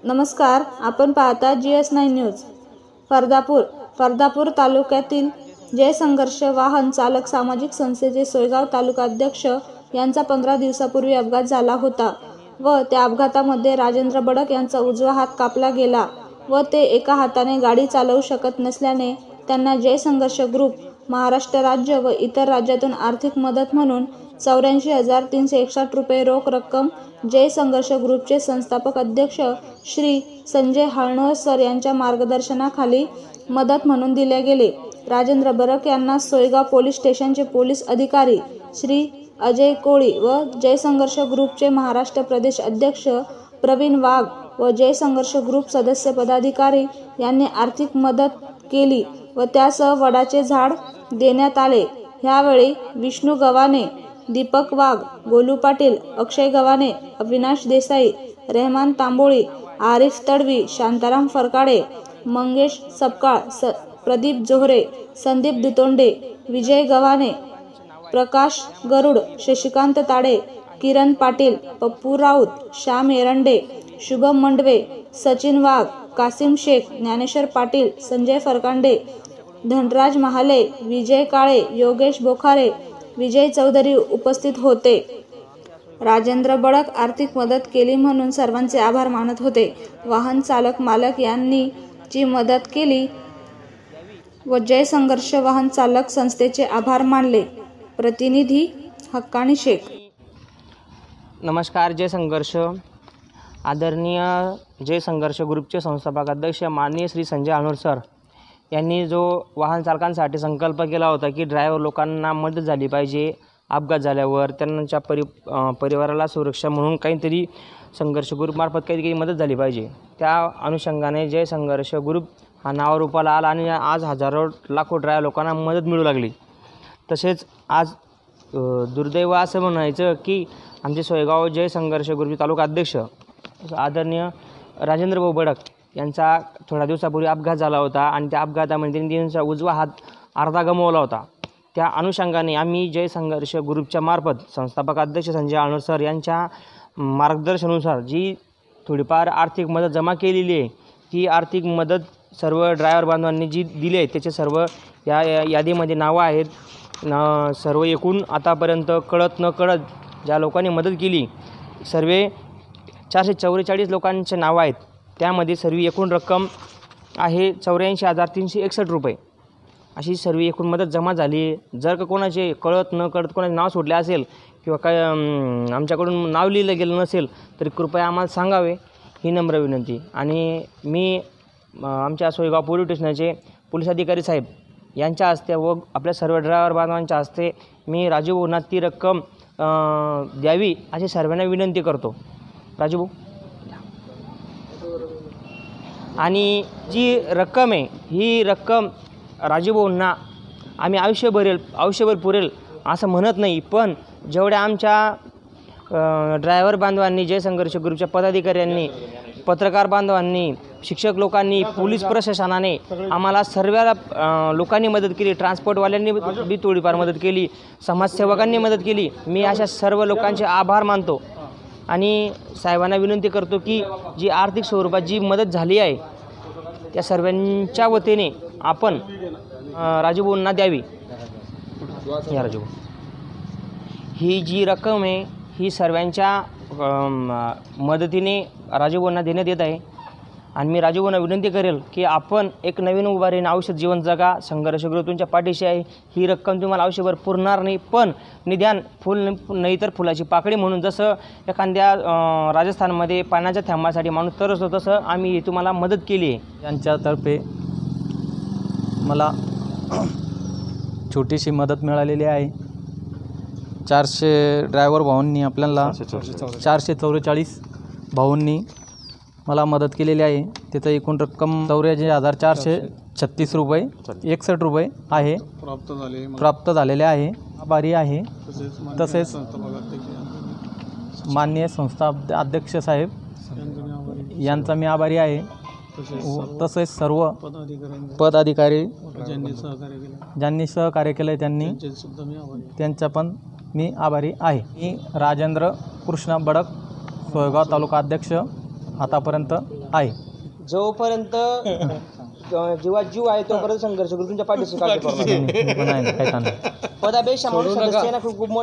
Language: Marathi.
नमस्कार, आपण पाहता GS9 न्यूज। फर्दापूर तालुक्यातील जय संघर्ष वाहन चालक सामाजिक संस्थेचे सोयगाव तालुका अध्यक्ष यांचा 15 दिवसापूर्वी अपघात झाला होता व त्या अपघातामध्ये राजेंद्र बडक यांचा उजवा हात कापला गेला व ते एका हाताने गाडी चालवू शकत नसल्याने त्यांना जय संघर्ष ग्रुप महाराष्ट्र राज्य व इतर राज्यातून आर्थिक मदत म्हणून 84,361 रुपये रोख रक्कम जय संघर्ष ग्रुपचे संस्थापक अध्यक्ष श्री संजय हळणसर यांच्या मार्गदर्शनाखाली मदत म्हणून दिले गेले। राजेंद्र बडक यांना सोयगाव पोलीस स्टेशनचे पोलीस अधिकारी श्री अजय कोळी व जय संघर्ष ग्रुपचे महाराष्ट्र प्रदेश अध्यक्ष प्रवीण वाघ व जय संघर्ष ग्रुप सदस्य पदाधिकारी यांनी आर्थिक मदत केली व त्यासह वडाचे झाड देण्यात आले। यावेळी विष्णू गव्हाणे, दीपक वाघ, गोलू पाटील, अक्षय गव्हाणे, अविनाश देसाई, रहमान तांबोळी, आरिफ तडवी, शांताराम फरकाडे, मंगेश सपकाळ, प्रदीप जोहरे, संदीप दुतोंडे, विजय गव्हाणे, प्रकाश गरुड, शशिकांत ताडे, किरण पाटील, पप्पू राऊत, श्याम एरंडे, शुभम मंडवे, सचिन वाघ, कासिम शेख, ज्ञानेश्वर पाटील, संजय फरकांडे, धनराज महाले, विजय काळे, योगेश बोखारे, विजय चौधरी उपस्थित होते। राजेंद्र बडक आर्थिक मदत केली म्हणून सर्वांचे आभार मानत होते। वाहन चालक मालक यांनी जी मदत केली व जय संघर्ष वाहन चालक संस्थेचे आभार मानले। प्रतिनिधी हक्कानी शेख। नमस्कार। जय संघर्ष आदरणीय जय संघर्ष ग्रुपचे संस्थापक अध्यक्ष माननीय श्री संजय हळणसर यांनी जो वाहन चालकांसाठी संकल्प केला होता की ड्रायव्हर लोकांना मदत झाली पाहिजे, अपघात झाल्यावर त्यांच्या परिवाराला सुरक्षा म्हणून काहीतरी संघर्ष ग्रुपमार्फत काही मदत झाली पाहिजे, त्या अनुषंगाने जय संघर्ष ग्रुप हा नावारूपाला आला आणि आज हजारो लाखो ड्रायव्हर लोकांना मदत मिळू लागली। तसेच आज दुर्दैव असं म्हणायचं की आमचे सोयगाव जय संघर्ष ग्रुपचे तालुका अध्यक्ष आदरणीय राजेंद्र भाऊ बडक यांचा थोड्या दिवसापूर्वी अपघात झाला होता आणि त्या अपघातामध्ये त्यांचा उजवा हात अर्धा गमावला होता। त्या अनुषंगाने आम्ही जय संघर्ष ग्रुपच्या मार्फत संस्थापक अध्यक्ष संजय हळणसर यांच्या मार्गदर्शनानुसार जी थोडीफार आर्थिक मदत जमा केलेली आहे, ती आर्थिक मदत सर्व ड्रायव्हर बांधवांनी जी दिली आहे त्याचे सर्व या यादीमध्ये नावं आहेत। सर्व एकूण आतापर्यंत कळत न कळत ज्या लोकांनी मदत केली सर्व 444 लोकांचे नावं आहेत। त्यामध्ये सर्व एकूण रक्कम आहे 84,361 रुपये अशी सर्व एकूण मदत जमा झाली। जर का कोणाचे कळत न कळत कोणाचे नाव सोडले असेल किंवा काय आमच्याकडून नाव लिहिलं गेलं नसेल तरी कृपया आम्हाला सांगावे ही नम्र विनंती। आणि मी आमच्या सोयगाव पोलीस स्टेशनचे पोलीस अधिकारी साहेब यांच्या हस्ते व आपल्या सर्व ड्रायव्हर बांधवांच्या हस्ते मी राजू भाऊंना ती रक्कम द्यावी अशी सर्वांना विनंती करतो। राजू भाऊ, आणि जी रक्कम आहे ही रक्कम राजूभाऊंना आम्ही आयुष्यभर पुरेल असं म्हणत नाही, पण जेवढ्या आमच्या ड्रायव्हर बांधवांनी, जय संघर्ष ग्रुपच्या पदाधिकाऱ्यांनी, पत्रकार बांधवांनी, शिक्षक लोकांनी, पोलीस प्रशासनाने आम्हाला सर्व लोकांनी मदत केली, ट्रान्सपोर्टवाल्यांनी बी थोडीफार मदत केली, समाजसेवकांनी मदत केली, मी अशा सर्व लोकांचे आभार मानतो आणि साहेबांना विनंती करतो की जी आर्थिक स्वरूपात जी मदत झाली आहे त्या सर्वांच्या वतीने आपण राजूभाऊंना द्यावी। या राजूभाऊ, ही जी रक्कम आहे ही सर्वांच्या मदतीने राजूभाऊंना देण्यात येत आहे आणि मी राजूभाऊंना विनंती करेल की आपण एक नवीन उभारीने आयुष्यात जीवन जगा, संघर्ष ग्रुप तुमच्या पाठीशी आहे। ही रक्कम तुम्हाला आयुष्यभर पुरणार नाही, पण निदान फुल नाही तर फुलाची पाकळी म्हणून जसं एखाद्या राजस्थानमध्ये पाण्याच्या थेंबासाठी माणूस तरसतो तसं आम्ही तुम्हाला मदत केली आहे। यांच्यातर्फे मला छोटीशी मदत मिळालेली आहे। 400 ड्रायव्हर भाऊंनी आपल्याला 444 भाऊंनी मला मदत केलेली आहे। तिथं एकूण रक्कम 84,436 रुपये 61 रुपये आहे प्राप्त झालेले आहे। आभारी आहे। तसेच माननीय संस्था अध्यक्ष साहेब यांचा मी आभारी आहे। तसेच सर्व पदाधिकारी ज्यांनी सहकार्य केले त्यांचा पण मी आभारी आहे। मी राजेंद्र कृष्ण बडक, सोयगाव तालुका अध्यक्ष, आतापर्यंत आहे. जोपर्यंत जीवात जीव आहे तोपर्यंत संघर्ष करू तुमच्या पाठीशी काळजी करू नका. पण आहे, काही ताण नाही. पदापेक्षा माणूस सदस्य आहे ना खूप मोठा